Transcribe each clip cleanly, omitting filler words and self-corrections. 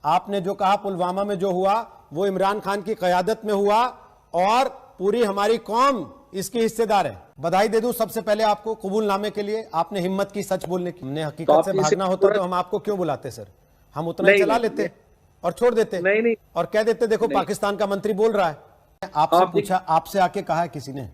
आपने जो कहा पुलवामा में जो हुआ वो इमरान खान की क़यादत में हुआ और पूरी हमारी कौम इसकी हिस्सेदार है। बधाई दे दूं सबसे पहले आपको कबूलनामे के लिए, आपने हिम्मत की सच बोलने की। हमने हकीकत से भागना होता तो हम आपको क्यों बुलाते सर, हम उतना ही चला लेते और छोड़ देते नहीं और कह देते देखो पाकिस्तान का मंत्री बोल रहा है। आपसे पूछा, आपसे आके कहा है किसी ने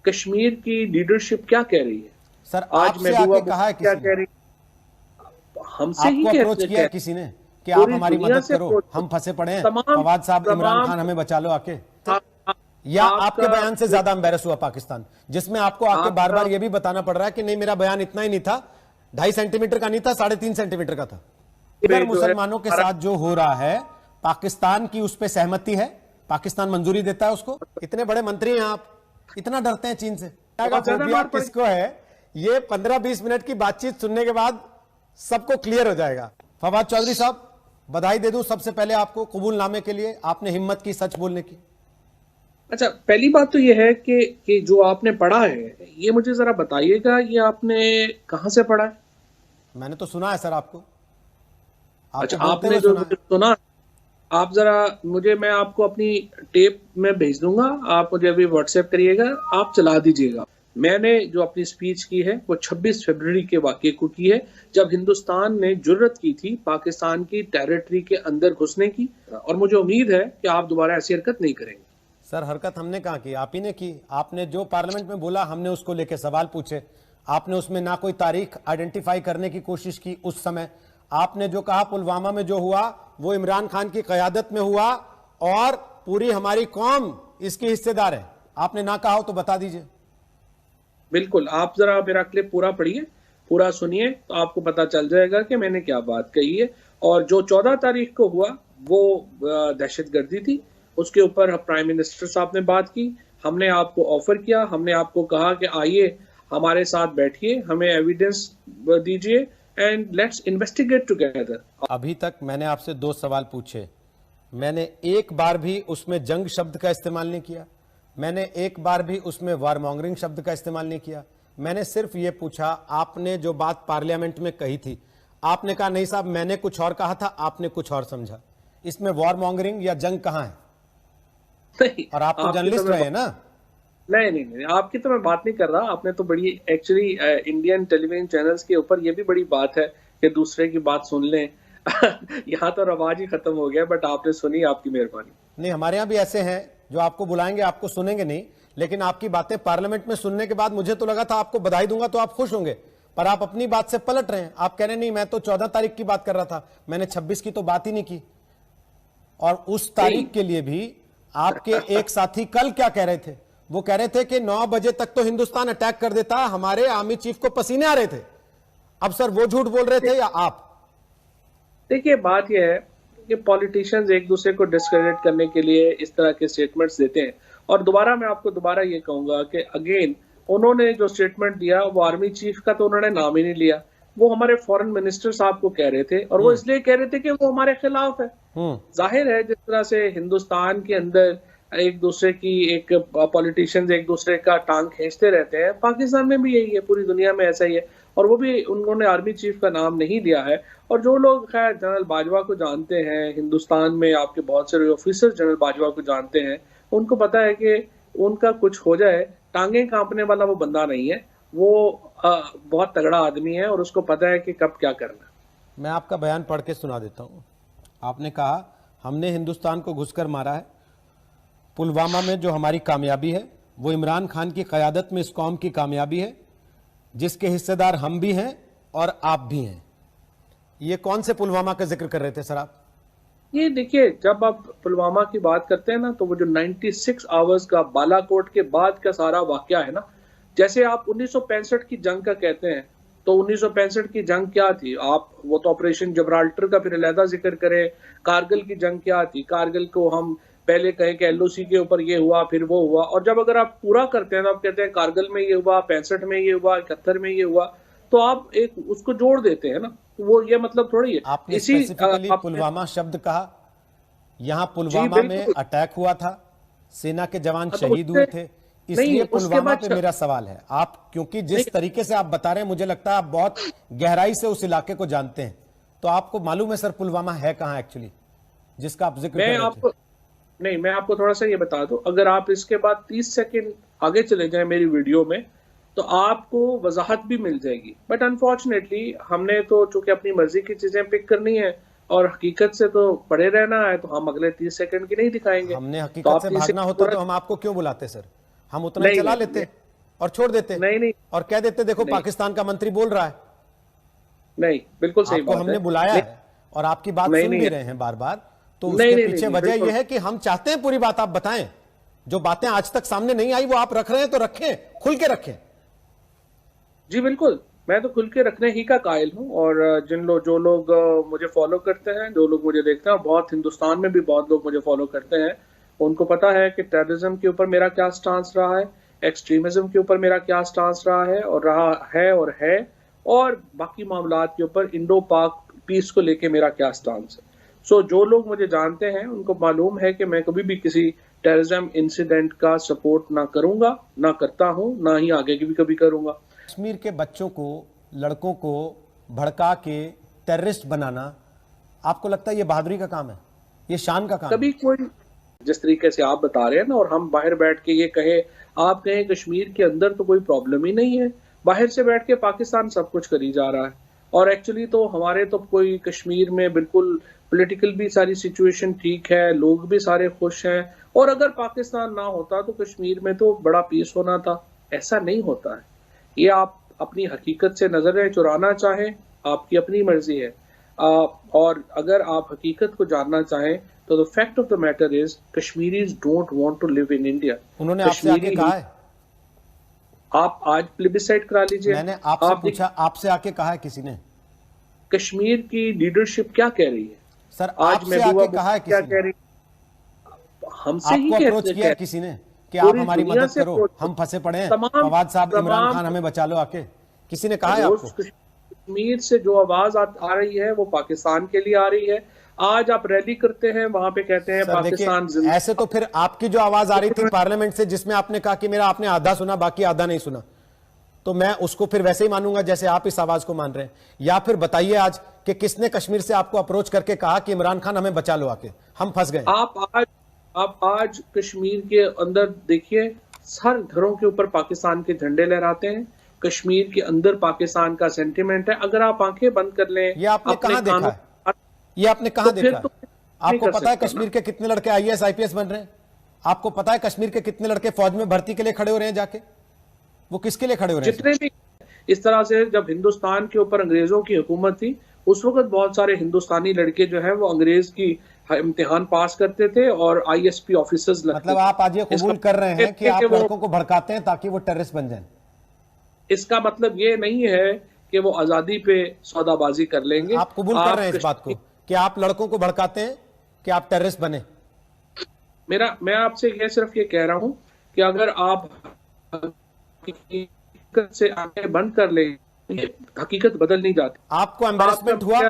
कश्मीर की लीडरशिप क्या कह रही है? सर आपसे आके कहा है किसी ने? हमसे ही अप्रोच किया है किसी ने कि आप हमारी मदद करो, हम फंसे पड़े हैं, फवाद साहब इमरान खान हमें बचा लो आके? या आपके बयान से ज्यादा एम्बेरस हुआ पाकिस्तान, जिसमें आपको आके बार बार ये भी बताना पड़ रहा है कि नहीं मेरा बयान इतना ही नहीं था, 2.5 सेंटीमीटर का नहीं था, 3.5 सेंटीमीटर का था। इधर मुसलमानों के साथ जो हो रहा है, पाकिस्तान की उस पर सहमति है, पाकिस्तान मंजूरी देता है उसको? इतने बड़े मंत्री हैं आप, इतना डरते हैं चीन से? किसको है? ये 15-20 मिनट की बातचीत सुनने के बाद सबको क्लियर हो जाएगा। फवाद चौधरी साहब, बधाई दे दूं सबसे पहले आपको कबूलनामे के लिए, आपने हिम्मत की सच बोलने की। अच्छा, पहली बात तो ये है कि जो आपने पढ़ा है ये मुझे जरा बताइएगा, ये आपने कहां से पढ़ा है? मैंने तो सुना है सर आपको। अच्छा, आपने जो सुना, आप जरा मुझे, मैं आपको अपनी टेप में भेज दूंगा, आप मुझे अभी व्हाट्सएप करिएगा, आप चला दीजिएगा। मैंने जो अपनी स्पीच की है वो 26 फरवरी के वाक़े को की है, जब हिंदुस्तान ने जुर्रत की थी पाकिस्तान की टेरिटरी के अंदर घुसने की, और मुझे उम्मीद है कि आप दोबारा ऐसी हरकत नहीं करेंगे। सर हरकत हमने कहाँ की, आप ही ने की। आपने जो पार्लियामेंट में बोला हमने उसको लेके सवाल पूछे, आपने उसमें ना कोई तारीख आइडेंटिफाई करने की कोशिश की। उस समय आपने जो कहा पुलवामा में जो हुआ वो इमरान खान की क़यादत में हुआ और पूरी हमारी कौम इसकी हिस्सेदार है, आपने ना कहा हो तो बता दीजिए। बिल्कुल, आप जरा मेरा क्लिप पूरा पढ़िए, पूरा सुनिए, तो आपको पता चल जाएगा कि मैंने क्या बात कही है। और जो 14 तारीख को हुआ वो दहशतगर्दी थी, उसके ऊपर प्राइम मिनिस्टर साहब ने बात की, हमने आपको ऑफर किया, हमने आपको कहा कि आइए हमारे साथ बैठिए, हमें एविडेंस दीजिए एंड लेट्स इन्वेस्टिगेट टुगेदर। अभी तक मैंने आपसे 2 सवाल पूछे, मैंने एक बार भी उसमें जंग शब्द का इस्तेमाल नहीं किया, मैंने एक बार भी उसमें वारमोंगरिंग शब्द का इस्तेमाल नहीं किया। मैंने सिर्फ ये पूछा, आपने जो बात पार्लियामेंट में कही थी, आपने कहा नहीं साहब मैंने कुछ और कहा था, आपने कुछ और समझा। इसमें वारमोंगरिंग या जंग कहां है? नहीं, और आप तो जर्नलिस्ट रहे ना? नहीं, आपकी तो मैं बात नहीं कर रहा। आपने तो बड़ी एक्चुअली इंडियन टेलीविजन चैनल्स के ऊपर ये भी बड़ी बात है कि दूसरे की बात सुन लें। यहाँ तो रवाज ही खत्म हो गया, बट आपने सुनी, आपकी मेहरबानी। नहीं, हमारे यहाँ भी ऐसे हैं जो आपको बुलाएंगे, आपको सुनेंगे नहीं, लेकिन आपकी बातें पार्लियामेंट में सुनने के बाद मुझे तो लगा था आपको बधाई दूंगा तो आप खुश होंगे, पर आप अपनी बात से पलट रहे हैं। आप कह रहे नहीं मैं तो 14 तारीख की बात कर रहा था, मैंने 26 की तो बात ही नहीं की। और उस तारीख के लिए भी आपके एक साथी कल क्या कह रहे थे? वो कह रहे थे कि 9 बजे तक तो हिंदुस्तान अटैक कर देता, हमारे आर्मी चीफ को पसीने आ रहे थे। अब सर वो झूठ बोल रहे थे या आप? देखिए, बात यह है कि पॉलिटिशियंस एक दूसरे को डिस्क्रेडिट करने के लिए इस तरह के स्टेटमेंट्स देते हैं। और दोबारा मैं आपको दोबारा ये कहूंगा कि अगेन उन्होंने जो स्टेटमेंट दिया वो आर्मी चीफ का तो उन्होंने नाम ही नहीं लिया, वो हमारे फॉरेन मिनिस्टर साहब को कह रहे थे, और वो इसलिए कह रहे थे कि वो हमारे खिलाफ है। जाहिर है जिस तरह से हिंदुस्तान के अंदर एक दूसरे की, एक पॉलिटिशियंस एक दूसरे का टांग खींचते रहते हैं, पाकिस्तान में भी यही है, पूरी दुनिया में ऐसा ही है। और वो भी उन्होंने आर्मी चीफ का नाम नहीं लिया है। और जो लोग खैर जनरल बाजवा को जानते हैं, हिंदुस्तान में आपके बहुत सारे ऑफिसर जनरल बाजवा को जानते हैं, उनको पता है कि उनका कुछ हो जाए टांगे कांपने वाला वो बंदा नहीं है, वो बहुत तगड़ा आदमी है और उसको पता है कि कब क्या करना है। मैं आपका बयान पढ़ के सुना देता हूँ। आपने कहा हमने हिंदुस्तान को घुसकर मारा है, पुलवामा में जो हमारी कामयाबी है वो इमरान खान की क़यादत में इस कौम की कामयाबी है, जिसके हिस्सेदार हम भी हैं और आप भी हैं। ये कौन से पुलवामा का जिक्र कर रहे थे सर आप? ये देखिए, जब आप पुलवामा की बात करते हैं ना, तो वो जो 96 आवर्स का बालाकोट के बाद का सारा वाकया है ना, जैसे आप 1965 की जंग का कहते हैं, तो 1965 की जंग क्या थी? आप वो तो ऑपरेशन जबराल्टर का फिर अलहदा जिक्र करें, कारगिल की जंग क्या थी? कारगिल को हम पहले कहें कि LOC के ऊपर ये हुआ, फिर वो हुआ, और जब अगर आप पूरा करते हैं तो आप कहते हैं कारगिल में ये हुआ, 65 में ये हुआ, 71 में ये हुआ, तो आप एक उसको जोड़ देते हैं ना, वो ये मतलब थोड़ी है। आपने स्पेसिफिकली पुलवामा शब्द कहा, यहाँ पुलवामा में अटैक हुआ था, सेना के जवान शहीद हुए थे, इसलिए पुलवामा पे मेरा सवाल है। आप क्योंकि जिस तरीके से आप बता रहे हैं, मुझे लगता है आप बहुत गहराई से उस इलाके को जानते हैं, तो आपको मालूम है सर पुलवामा है कहाँ एक्चुअली, जिसका आप जिक्र कर रहे थे? नहीं, मैं आपको थोड़ा सा ये बता दूं, अगर आप इसके बाद 30 सेकंड आगे चले जाएं मेरी वीडियो में तो आपको वजाहत भी मिल जाएगी। बट अनफॉर्चुनेटली हमने तो चूंकि अपनी मर्जी की चीजें पिक करनी है और हकीकत से तो पड़े रहना है, तो हम अगले 30 सेकंड की नहीं दिखाएंगे। हमने हकीकत से भागना होता तो हम आपको क्यों बुलाते सर? हम उतना ही चला लेते और छोड़ देते नहीं और कह देते देखो पाकिस्तान का मंत्री बोल रहा है। नहीं, बिल्कुल सही बात है। हमने बुलाया है और आपकी बात सुन भी रहे हैं बार बार, तो उसके पीछे वजह यह है कि हम चाहते हैं पूरी बात आप बताएं। जो बातें आज तक सामने नहीं आई वो आप रख रहे हैं तो रखें, खुल के रखें। जी बिल्कुल, मैं तो खुल के रखने ही का कायल हूं। और जो लोग मुझे फॉलो करते हैं, जो लोग मुझे देखते हैं, बहुत हिंदुस्तान में भी बहुत लोग मुझे फॉलो करते हैं, उनको पता है कि टेररिज्म के ऊपर मेरा क्या स्टांस रहा है, एक्सट्रीमिज्म के ऊपर मेरा क्या स्टांस रहा है और बाकी मामलात के ऊपर इंडो पाक पीस को लेके मेरा क्या स्टांस है। सो जो लोग मुझे जानते हैं उनको मालूम है कि मैं कभी भी किसी टेररिज्म इंसिडेंट का सपोर्ट ना करूंगा, ना करता हूं, ना ही आगे भी कभी करूंगा। कश्मीर के बच्चों को, लड़कों को भड़का के टेररिस्ट बनाना, आपको लगता है ये बहादुरी का काम है, ये शान का काम कभी है? कोई जिस तरीके से आप बता रहे हैं ना, और हम बाहर बैठ के ये आप कहें कश्मीर के अंदर तो कोई प्रॉब्लम ही नहीं है, बाहर से बैठ के पाकिस्तान सब कुछ करी जा रहा है। और एक्चुअली तो हमारे तो कोई कश्मीर में बिल्कुल पॉलिटिकल भी सारी सिचुएशन ठीक है, लोग भी सारे खुश हैं, और अगर पाकिस्तान ना होता तो कश्मीर में तो बड़ा पीस होना था। ऐसा नहीं होता है। ये आप अपनी हकीकत से नजरें चुराना चाहें, आपकी अपनी मर्जी है, और अगर आप हकीकत को जानना चाहें तो the fact of the matter is Kashmiris don't want to live in India. उन्होंने आपसे आके कहा है? आप आज प्लेबिसाइड करा लीजिए। मैंने आपसे पूछा, आपसे आके कहा है किसी ने? कश्मीर की लीडरशिप क्या कह रही है सर? आज मैं आके कहा है क्या कह रही? हमसे ही अप्रोच किया है किसी ने कि आप हमारी मदद करो, हम फंसे पड़े हैं, फवाद साहब, इमरान खान हमें बचा लो आके? किसी ने कहा है आपको? कश्मीर से जो आवाज आ रही है वो पाकिस्तान के लिए आ रही है। आज आप रैली करते हैं, वहां पे कहते हैं पाकिस्तान। ऐसे तो फिर आपकी जो आवाज आ रही थी पार्लियामेंट से, जिसमें आपने कहा कि मेरा आपने आधा सुना बाकी आधा नहीं सुना, तो मैं उसको फिर वैसे ही मानूंगा जैसे आप इस आवाज को मान रहे हैं? या फिर बताइए आज कि किसने कश्मीर से आपको अप्रोच करके कहा कि इमरान खान हमें बचा लो आके, हम फंस गए? आप आज कश्मीर के अंदर देखिए, हर घरों के ऊपर पाकिस्तान के झंडे लहराते हैं। कश्मीर के अंदर पाकिस्तान का सेंटिमेंट है। अगर आप आंखें बंद कर लें, ये आपने कहां देखा है? ये आपने कहां देखा है? आपको पता है कश्मीर के कितने लड़के आईएएस आईपीएस बन रहे हैं? आपको पता है कश्मीर के कितने लड़के फौज में भर्ती के लिए खड़े हो रहे हैं जाके? वो किसके लिए खड़े हो रहे हैं? जितने भी इस तरह से, जब हिंदुस्तान के ऊपर अंग्रेजों की हुकूमत थी, उस वक्त बहुत सारे हिंदुस्तानी लड़के जो है वो अंग्रेज की इम्तिहान पास करते थे और आईएसपी ऑफिसर्स लगते थे। मतलब आप आज ये कबूल कर रहे हैं कि आप लड़कों को भड़काते हैं ताकि वो टेररिस्ट बन जाएं? इसका मतलब ये नहीं है कि वो आजादी पे सौदाबाजी कर लेंगे। आप कबूल कर रहे हैं इस बात को कि आप लड़कों को भड़काते हैं कि आप टेररिस्ट बने? मैं आपसे सिर्फ ये कह रहा हूं कि अगर आप हकीकत से आंखें बंद कर लें, हकीकत बदल नहीं जाती। आपको एम्बैरेसमेंट हुआ?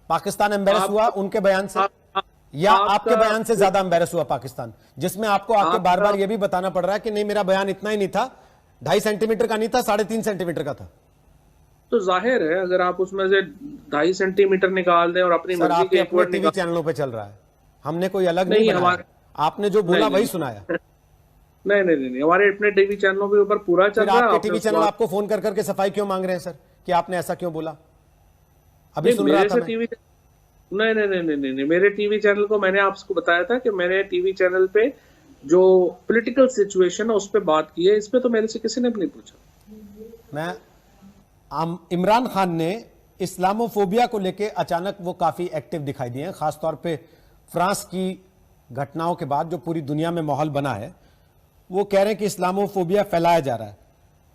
पाकिस्तान एम्बैरेस हुआ उनके बयान से, या आपके बयान से ज्यादा एम्बैरेस हुआ पाकिस्तान, जिसमें आपको आके बार बार यह भी बताना पड़ रहा है कि नहीं मेरा बयान इतना ही नहीं था, 2.5 सेंटीमीटर का नहीं था, 3.5 सेंटीमीटर का था? तो जाहिर है अगर आप उसमें से 2.5 सेंटीमीटर निकाल दें और अपनी मर्जी के अपने टीवी चैनलों पे चल रहा है, हमने कोई अलग नहीं बनाया, आपने जो बोला वही सुनाया। नहीं, हमारे अपने टीवी चैनलों के ऊपर पूरा चल रहा है। आपके टीवी चैनल आपको फोन कर करके सफाई क्यों मांग रहे हैं सर कि आपने ऐसा क्यों बोला? अभी सुन रहा था मैं। नहीं, मेरे टीवी चैनल को मैंने आपको बताया था कि मैंने टीवी चैनल पे जो पॉलिटिकल सिचुएशन है उस पर बात की है, इस पे तो मेरे से किसी ने भी नहीं पूछा। इमरान खान ने इस्लामोफोबिया को लेके अचानक वो काफी एक्टिव दिखाई दिए हैं, खासतौर पे फ्रांस की घटनाओं के बाद जो पूरी दुनिया में माहौल बना है। वो कह रहे हैं कि इस्लामोफोबिया फैलाया जा रहा है।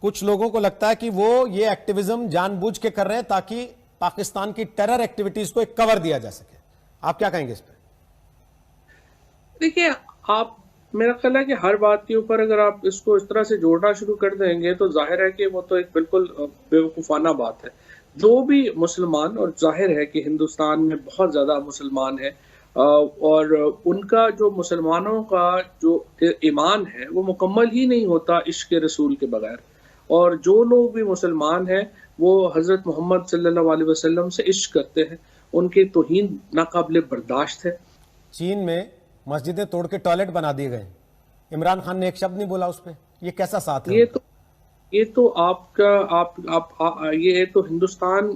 कुछ लोगों को लगता है कि वो ये एक्टिविज्म जानबूझ के कर रहे हैं ताकि पाकिस्तान की टेरर एक्टिविटीज को एक कवर दिया जा सके। आप क्या कहेंगे इस पर? देखिए, आप मेरा ख्याल है कि हर बात के ऊपर अगर आप इसको इस तरह से जोड़ना शुरू कर देंगे तो जाहिर है कि वो तो एक बिल्कुल बेवकूफ़ाना बात है। जो भी मुसलमान, और जाहिर है कि हिंदुस्तान में बहुत ज़्यादा मुसलमान है, और उनका जो मुसलमानों का जो ईमान है वो मुकम्मल ही नहीं होता इश्क रसूल के बगैर। और जो लोग भी मुसलमान हैं वो हज़रत मोहम्मद सल्लल्लाहु अलैहि वसल्लम से इश्क करते हैं। उनकी तौहीन नाकाबिले बर्दाश्त है। चीन में मस्जिदें तोड़ के टॉयलेट बना दिए गए, इमरान खान ने एक शब्द नहीं बोला उस पर। ये कैसा साथ है? ये तो आपका ये तो हिंदुस्तान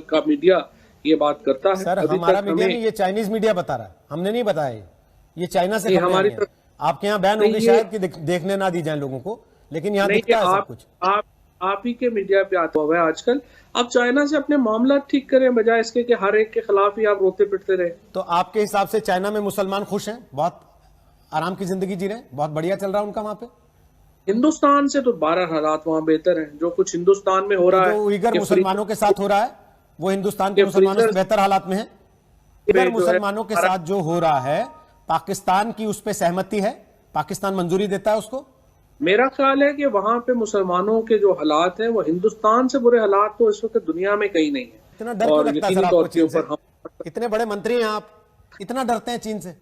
का मीडिया ये बात करता है। सर हमारा मीडिया नहीं, ये चाइनीज मीडिया बता रहा है, हमने नहीं बताया। ये चाइना से हमारी आपके यहाँ बैन होगी शायद कि देखने ना दी जाए लोगों को, लेकिन यहाँ दिखता है सब कुछ। आप ही के मीडिया पे आता हुआ है आजकल। आप चाइना से अपने मामला ठीक करें, बजाय इसके कि हर एक के खिलाफ ही आप रोते पिटते रहे। तो आपके हिसाब से चाइना में मुसलमान खुश हैं, बहुत आराम की जिंदगी जी रहे हैं, बहुत बढ़िया चल रहा है उनका वहां पे? हिंदुस्तान से तो 12 हालात वहां बेहतर हैं। जो कुछ हिंदुस्तान में हो रहा है, जो उइगर मुसलमानों के साथ हो रहा है, वो हिंदुस्तान के मुसलमानों से बेहतर हालात में है। उइगर मुसलमानों के साथ जो हो रहा है, पाकिस्तान की उस पर सहमति है? पाकिस्तान मंजूरी देता है उसको? मेरा ख्याल है कि वहां पे मुसलमानों के जो हालात हैं वो हिंदुस्तान से बुरे हालात तो इस वक्त दुनिया में कहीं नहीं है। इतना डर क्यों लगता है सर आपको चीन से? इतने बड़े मंत्री हैं आप, इतना डरते हैं चीन से?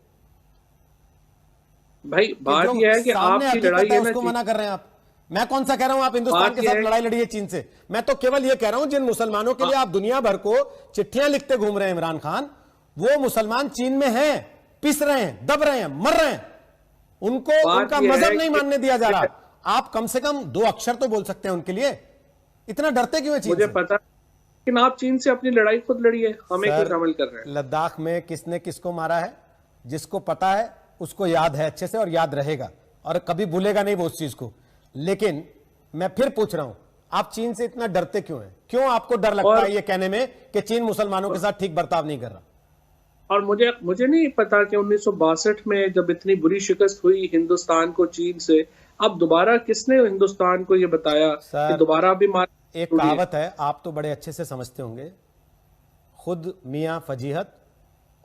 भाई बात यह है कि आपकी लड़ाई है ना, उसको मना कर रहे हैं आप। मैं कौन सा कह रहा हूं आप हिंदुस्तान के साथ लड़ाई लड़िए चीन से? मैं तो केवल ये कह रहा हूं जिन मुसलमानों के लिए आप दुनिया भर को चिट्ठियां लिखते घूम रहे हैं इमरान खान, वो मुसलमान चीन में हैं, पिस रहे हैं, दब रहे हैं, मर रहे हैं, उनको उनका मजहब नहीं मानने दिया जा रहा। आप कम से कम 2 अक्षर तो बोल सकते हैं उनके लिए। इतना डरते क्यों है चीन से? मुझे पता, लेकिन आप चीन से अपनी लड़ाई खुद लड़िए, हमें क्यों शामिल कर रहे हैं? लद्दाख में किसने किसको मारा है, जिसको पता है उसको याद है अच्छे से, और याद रहेगा, और कभी भूलेगा नहीं वो उस चीज को। लेकिन मैं फिर पूछ रहा हं, आप चीन से इतना डरते क्यों हैं? क्यों आपको डर लगता है ये कहने में कि चीन मुसलमानों के साथ ठीक बर्ताव नहीं कर रहा? और मुझे नहीं पता कि 1962 में जब इतनी बुरी शिकस्त हुई हिंदुस्तान को चीन से, अब दोबारा किसने हिंदुस्तान को ये बताया कि दोबारा भी मार? एक कहावत है, आप तो बड़े अच्छे से समझते होंगे, खुद मियां फजीहत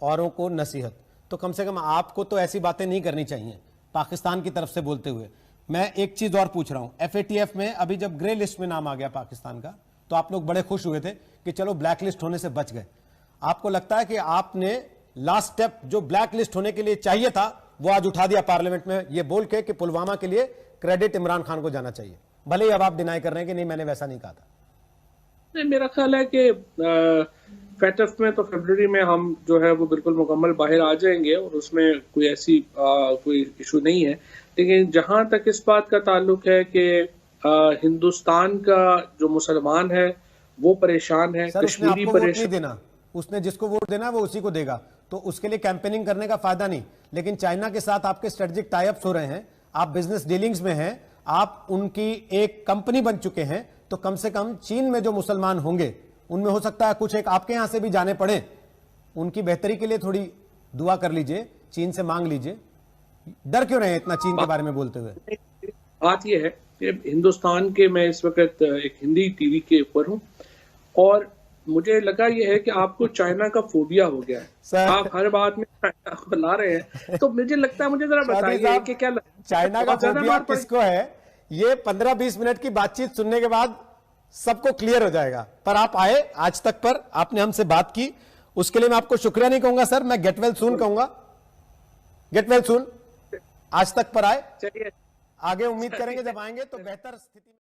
औरों को नसीहत। तो कम से कम आपको तो ऐसी बातें नहीं करनी चाहिए पाकिस्तान की तरफ से बोलते हुए। मैं एक चीज और पूछ रहा हूं, FATF में अभी जब ग्रे लिस्ट में नाम आ गया पाकिस्तान का, तो आप लोग बड़े खुश हुए थे कि चलो ब्लैक लिस्ट होने से बच गए। आपको लगता है कि आपने लास्ट स्टेप जो ब्लैक लिस्ट होने के लिए चाहिए था वो आज उठा दिया पार्लियामेंट में, ये बोल के कि पुलवामा के लिए क्रेडिट इमरान खान को जाना चाहिए, भले ही अब आप डिनाई कर रहे हैं कि नहीं मैंने वैसा नहीं कहा था? नहीं, मेरा ख्याल है कि FATF में तो फरवरी में हम जो है वो बिल्कुल मुकम्मल बाहर आ जाएंगे और उसमें कोई ऐसी कोई इशू नहीं है। लेकिन जहां तक इस बात का ताल्लुक है कि हिंदुस्तान का जो मुसलमान है वो परेशान है, कश्मीरी परेशान देना, उसने जिसको वोट देना है वो उसी को देगा, तो उसके लिए कैंपेनिंग करने का फायदा नहीं। लेकिन चाइना के साथ आपके स्ट्रेटेजिक टाइप्स हो रहे हैं, आप बिजनेस डीलिंग्स में हैं, आप उनकी एक कंपनी बन चुके हैं, तो कम से कम चीन में जो मुसलमान होंगे उनमें हो सकता है कुछ एक आपके यहां से भी जाने पड़े। उनकी बेहतरी के लिए थोड़ी दुआ कर लीजिए, चीन से मांग लीजिए। डर क्यों रहे हैं इतना चीन के बारे में बोलते हुए? बात यह है कि हिंदुस्तान के, मैं इस वक्त एक हिंदी टीवी के ऊपर हूं और मुझे लगा यह है कि आपको चाइना का फोबिया हो गया है। आप हर बात में चाइना को ला रहे हैं, तो मुझे लगता है, मुझे जरा बताइए कि क्या चाइना का फोबिया किसको है? ये 15-20 मिनट की बातचीत सुनने के बाद सबको क्लियर हो जाएगा। पर आप आए आज तक पर, आपने हमसे बात की, उसके लिए मैं आपको शुक्रिया नहीं कहूंगा सर, मैं गेट वेल सून कहूंगा। गेट वेल सून, आज तक पर आए, आगे उम्मीद करेंगे जब आएंगे तो बेहतर स्थिति